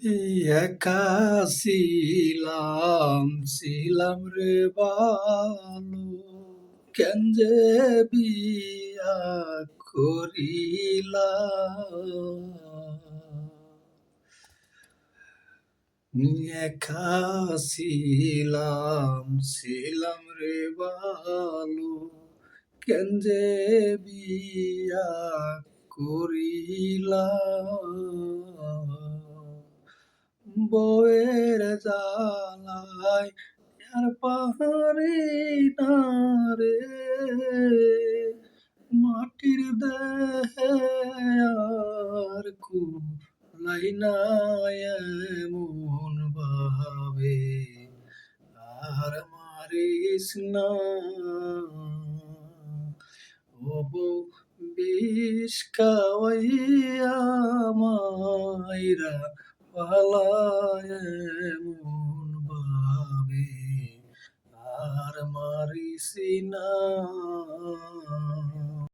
এই একা ছিলাম রে ভালো, কেন যে বিয়া করিলাম। একা ছিলাম রে ভালো, কেন যে বিয়া করিলাম। বউয়ের জ্বালায় আর পাহাড়ি না রে, মাটির দেহে আর কুলাই না এমন ভাবে, আর মারিস না ও বউ, বিষ খাওয়াইয়া মাইরা ফালায় এমন ভাবে, আর মারিস না।